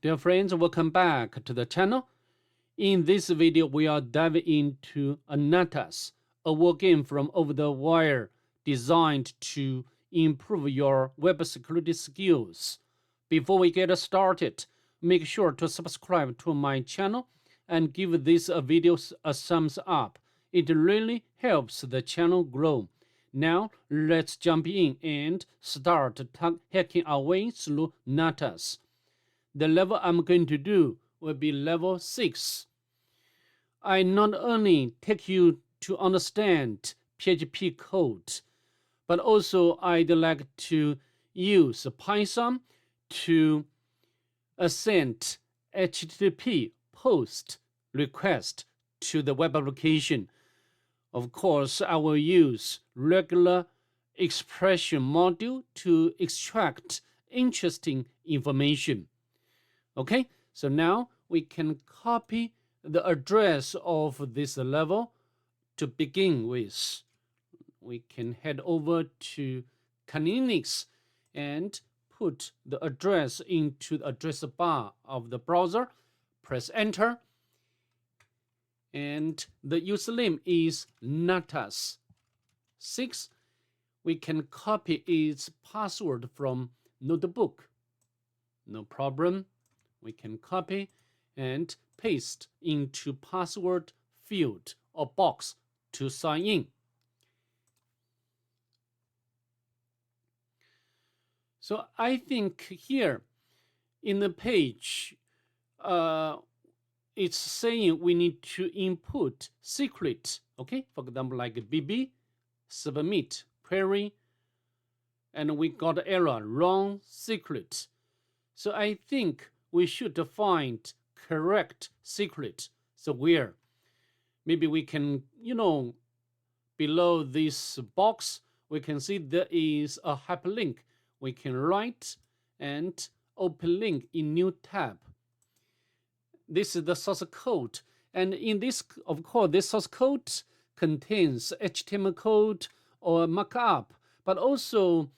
Dear friends, welcome back to the channel. In this video, we are diving into Natas, a war game from OverTheWire designed to improve your web security skills. Before we get started, make sure to subscribe to my channel and give this video a thumbs up. It really helps the channel grow. Now, let's jump in and start hacking our way through Natas. The level I'm going to do will be level 6. I not only take you to understand PHP code, but also I'd like to use Python to send HTTP post request to the web application. Of course, I will use regular expression module to extract interesting information. Okay, so now we can copy the address of this level to begin with. We can head over to Linux and put the address into the address bar of the browser. Press enter. And the username is Natas 6. We can copy its password from notebook. No problem. We can copy and paste into password field or box to sign in. So I think here in the page, it's saying we need to input secret, okay? For example, like BB, submit query, and we got error, wrong secret. So I think we should find correct secret. So where? Maybe we can, below this box, we can see there is a hyperlink. We can write and open link in new tab. This is the source code. And in this, of course, this source code contains HTML code or markup. But also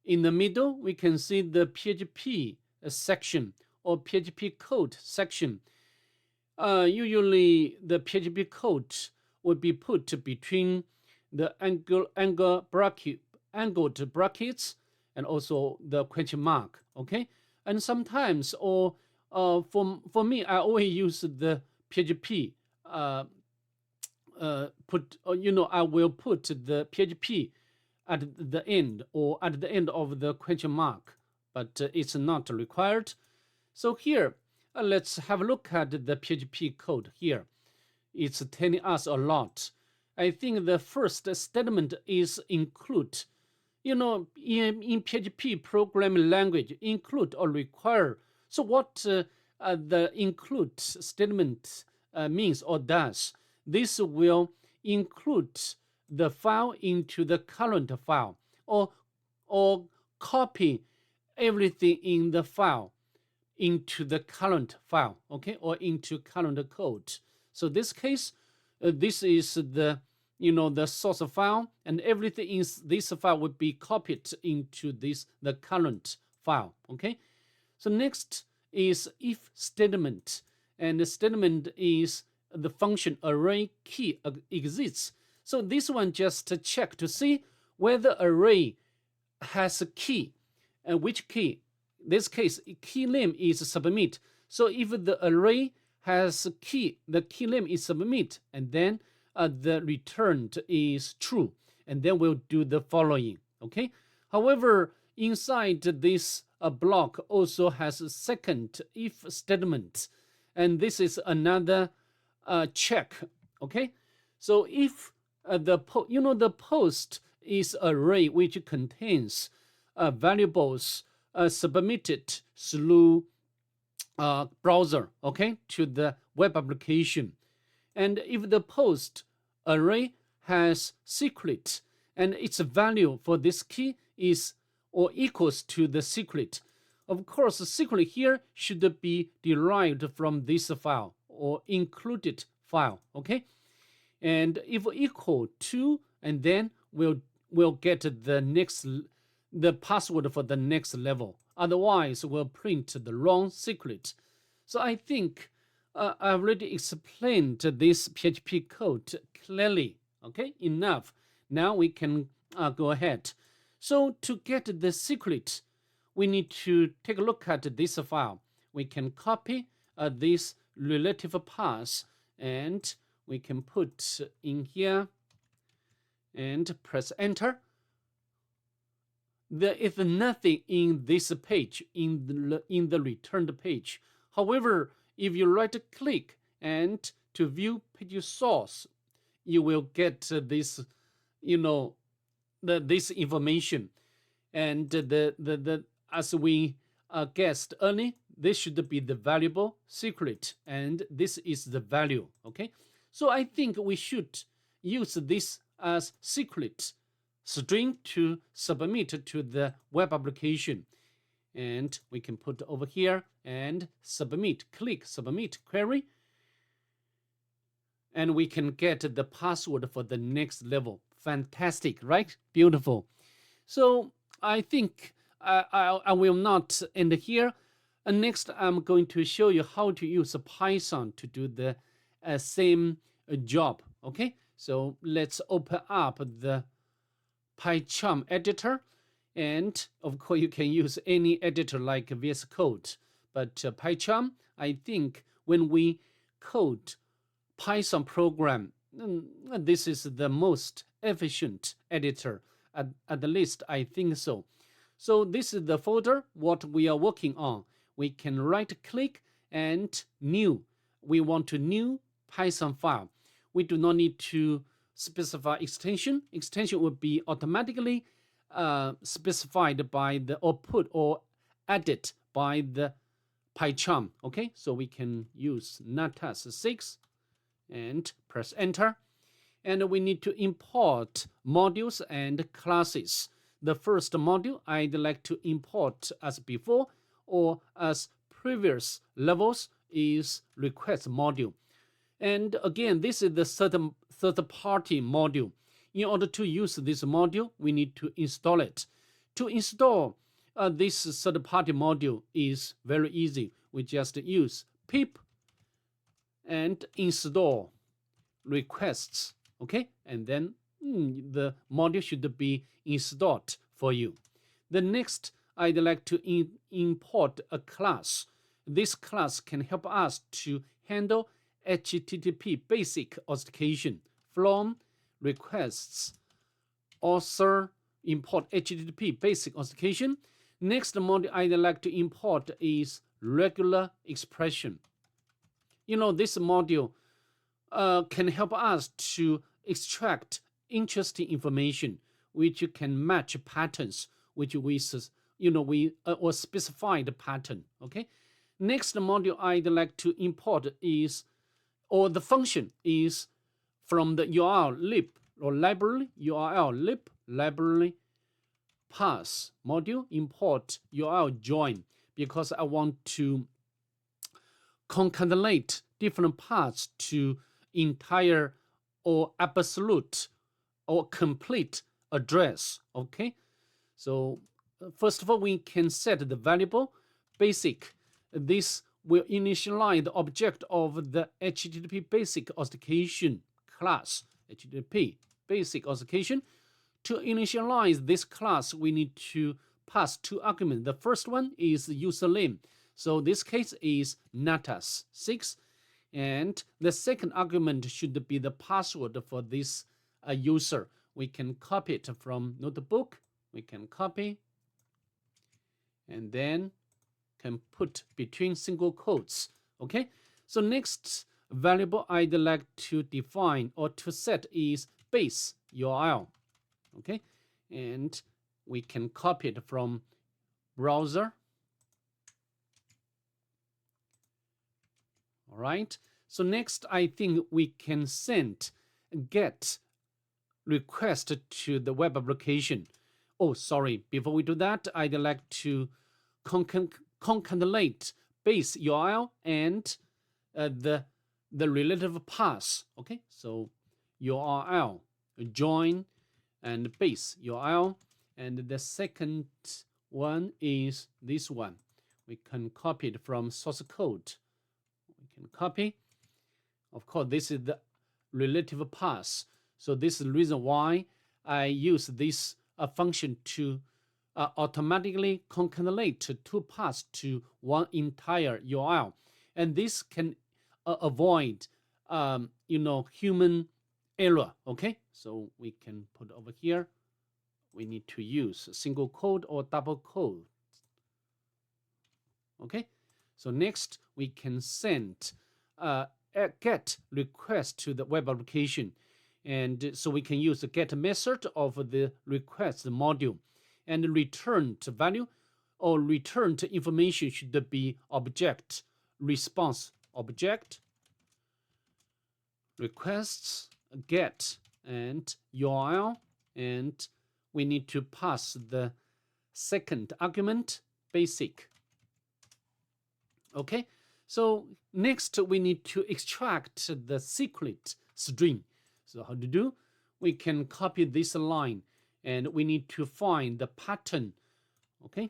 in the middle, we can see the PHP section or PHP code section. Usually the PHP code would be put between the angled brackets and also the question mark, okay? And sometimes, or for me, I always use the PHP, I will put the PHP at the end or at the end of the question mark, but it's not required. So here, let's have a look at the PHP code here. It's telling us a lot. I think the first statement is include. In PHP programming language, include or require. So what the include statement means or does, this will include the file into the current file or copy everything in the file into the current file, okay, or into current code. So this case, this is the the source file, and everything in this file would be copied into the current file, okay. So next is if statement, and the statement is the function array key exists. So this one just check to see whether array has a key, and which key. This case, key name is submit. So if the array has a key, the key name is submit, and then the returned is true, and then we'll do the following, okay? However, inside this block also has a second if statement, and this is another check, okay? So if the post is array which contains variables submitted through browser, okay, to the web application. And if the post array has secret and its value for this key is or equals to the secret, of course, the secret here should be derived from this file or included file, okay? And if equal to, and then we'll get the password for the next level. Otherwise, we'll print the wrong secret. So I think I already explained this PHP code clearly. Okay, enough. Now we can go ahead. So to get the secret, we need to take a look at this file. We can copy this relative path and we can put in here and press enter. There is nothing in this page, in the returned page. However, if you right click and to view page source, you will get this, this information. And as we guessed earlier, this should be the valuable secret, and this is the value. Okay, so I think we should use this as secret string to submit to the web application, and we can put over here and submit. Click submit query, and we can get the password for the next level. Fantastic, right? Beautiful. So I think I will not end here. Next, I'm going to show you how to use Python to do the same job. Okay, so let's open up the PyCharm editor, and of course you can use any editor like VS Code, but PyCharm, I think when we code Python program, this is the most efficient editor, at least I think so. So this is the folder what we are working on. We can right click and new. We want to new Python file. We do not need to specify extension. Extension will be automatically specified by the or put or added by the PyCharm. Okay, so we can use Natas 6 and press enter. And we need to import modules and classes. The first module I'd like to import as before or as previous levels is request module. And again, this is the third-party module. In order to use this module, we need to install it. To install this third-party module is very easy. We just use pip and install requests. Okay, and then the module should be installed for you. The next, I'd like to import a class. This class can help us to handle HTTP basic authentication from requests. Author import HTTP basic authentication. Next module I'd like to import is regular expression. This module can help us to extract interesting information which can match patterns which we or specified pattern. Okay, next module I'd like to import is, or the function is, from the URL lib or library, URL lib library path module, import URL join, because I want to concatenate different paths to entire or absolute or complete address. Okay, so first of all, we can set the variable basic. This will initialize the object of the HTTP basic authentication class. HTTP basic authentication. To initialize this class, we need to pass two arguments. The first one is username. So this case is Natas 6. And the second argument should be the password for this user. We can copy it from notebook. We can copy and then can put between single quotes. Okay, so next variable I'd like to define or to set is base URL. Okay, and we can copy it from browser. All right, so next I think we can send get request to the web application. Oh, sorry, before we do that, I'd like to concatenate base URL and the relative path. Okay, so URL join and base URL, and the second one is this one. We can copy it from source code. can copy. Of course, this is the relative path. So this is the reason why I use this function to automatically concatenate two paths to one entire URL. And this can avoid, human error. Okay, so we can put over here. We need to use single quote or double quote. Okay, so next we can send a GET request to the web application. And so we can use the GET method of the request module, and return to value or return to information should be object response object requests GET and URL, and we need to pass the second argument basic. Okay, so next we need to extract the secret string. So how to do? We can copy this line, and we need to find the pattern. Okay,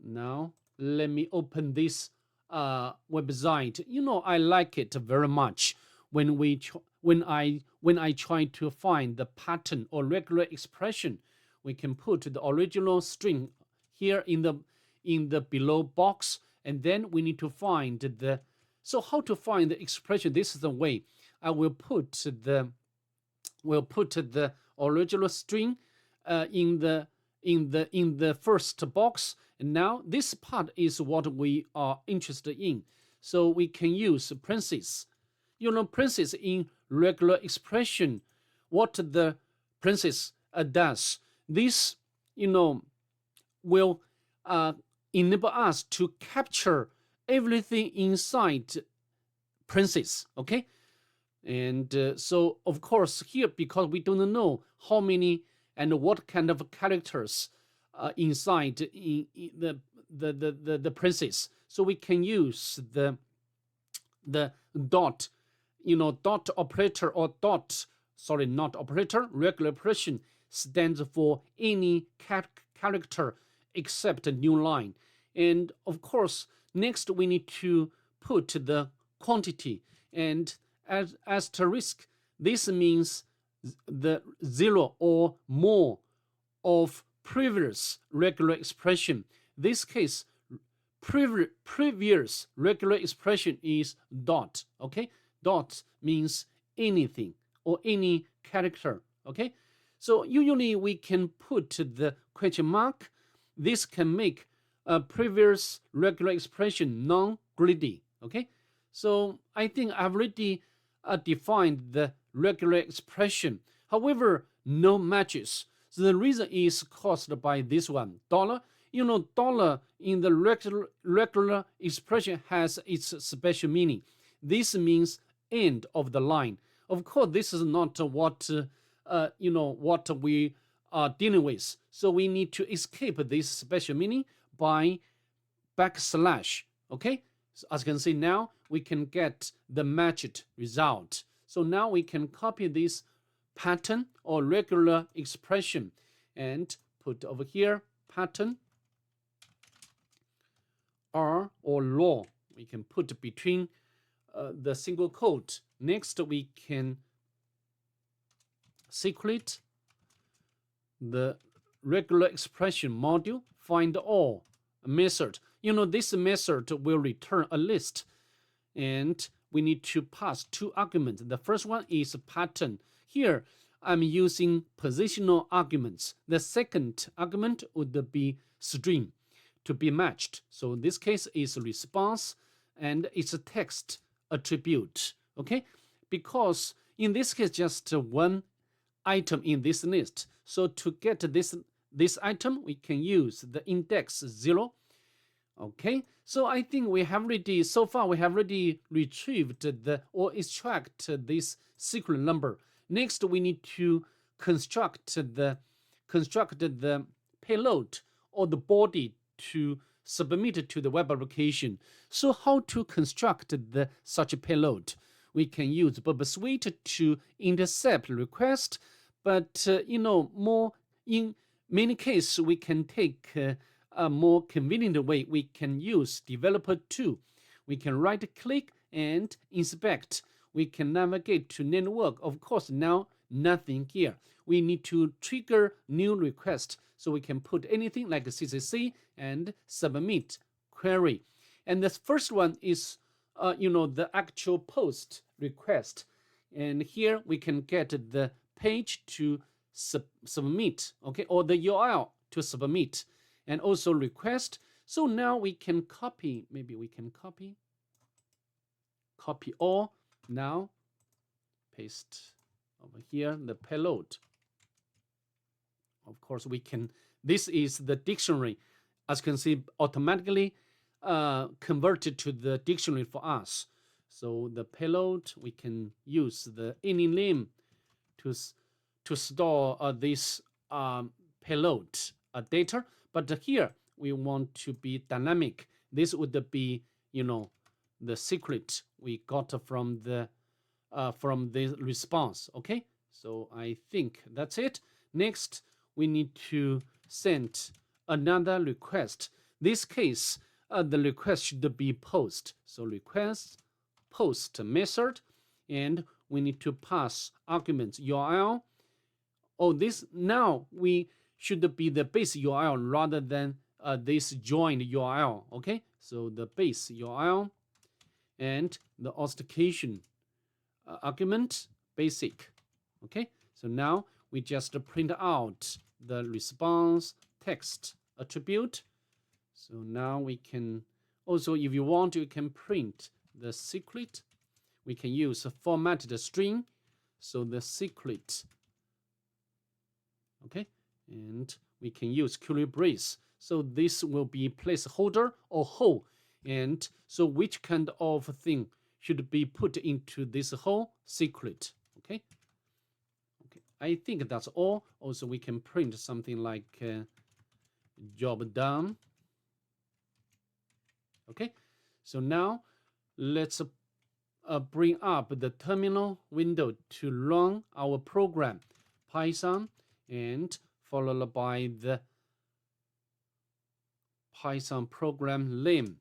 now let me open this website. I like it very much when I try to find the pattern or regular expression. We can put the original string here in the below box, and then we need to find the. So how to find the expression? This is the way I will put the original string in the first box. And now this part is what we are interested in. So we can use parentheses. Parentheses in regular expression. What the parentheses does? This will enable us to capture everything inside parentheses. Okay. And so, of course, here, because we don't know how many and what kind of characters inside in the parentheses, so we can use the dot, dot operator or not operator. Regular operation stands for any character except a new line. And of course, next we need to put the quantity and as asterisk. This means the 0 or more of previous regular expression. This case, previous regular expression is dot. Okay, dot means anything or any character. Okay, so usually we can put the question mark. This can make a previous regular expression non-greedy. Okay, so I think I've already defined the regular expression. However, no matches. So the reason is caused by this one, dollar. Dollar in the regular expression has its special meaning. This means end of the line. Of course, this is not what we are dealing with. So we need to escape this special meaning by backslash. Okay. So as you can see now, we can get the matched result. So now we can copy this pattern or regular expression and put over here pattern R or law. We can put between the single quote. Next, we can secret the regular expression module find all method. This method will return a list, and we need to pass two arguments. The first one is pattern. Here, I'm using positional arguments. The second argument would be string to be matched. So in this case is response, and it's a text attribute. Okay, because in this case just one item in this list. So to get this item, we can use the index 0. Okay, so I think we have already retrieved or extract this secret number. Next, we need to construct the payload or the body to submit it to the web application. So how to construct such a payload? We can use Bob Suite to intercept request, but more in many cases we can take a more convenient way. We can use developer 2. We can right click and inspect. We can navigate to network. Of course, now nothing here. We need to trigger new request. So we can put anything like a CCC and submit query. And the first one is, the actual post request. And here we can get the page to submit, okay, or the URL to submit, and also request. So now we can copy, maybe we can copy all. Now paste over here the payload. Of course, we can, this is the dictionary. As you can see, automatically converted to the dictionary for us. So the payload, we can use the any name to store this payload data. But here we want to be dynamic. This would be, the secret we got from the response. Okay, so I think that's it. Next, we need to send another request. This case, the request should be post. So request post method, and we need to pass arguments URL. Oh, this now we should be the base URL rather than this joined URL. Okay, so the base URL and the authentication argument basic. Okay, so now we just print out the response text attribute. So now we can also, if you want, you can print the secret. We can use a formatted string. So the secret, okay, and we can use curly brace. So this will be placeholder or whole. And so which kind of thing should be put into this whole secret? Okay. Okay, I think that's all. Also, we can print something like job done. Okay, so now let's bring up the terminal window to run our program, Python, and followed by the Python program name.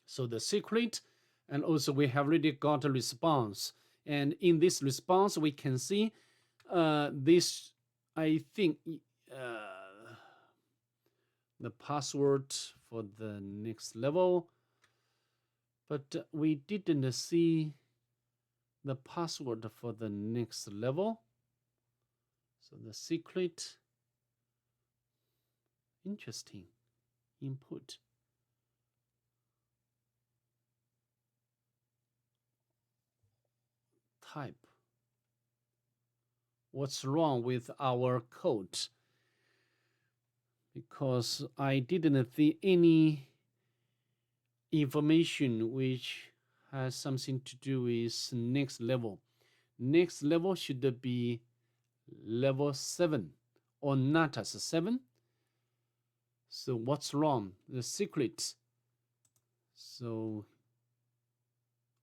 So the secret, and also we have already got a response. And in this response, we can see this, I think, the password for the next level. But we didn't see the password for the next level. So the secret, interesting, input. Type. What's wrong with our code? Because I didn't see any information which has something to do with next level. Next level should be level 7 or Natas 7. So what's wrong? The secret. So,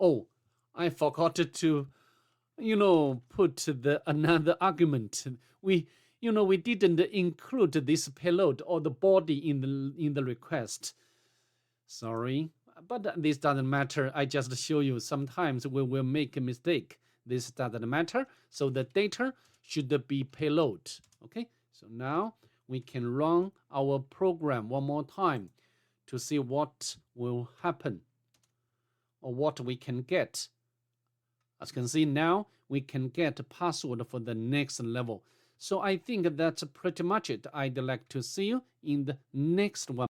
oh, I forgot to put the another argument. We didn't include this payload or the body in the request. Sorry, but this doesn't matter. I just show you sometimes we will make a mistake. This doesn't matter. So the data should be payload. Okay, so now we can run our program one more time to see what will happen or what we can get. As you can see now, we can get a password for the next level. So I think that's pretty much it. I'd like to see you in the next one.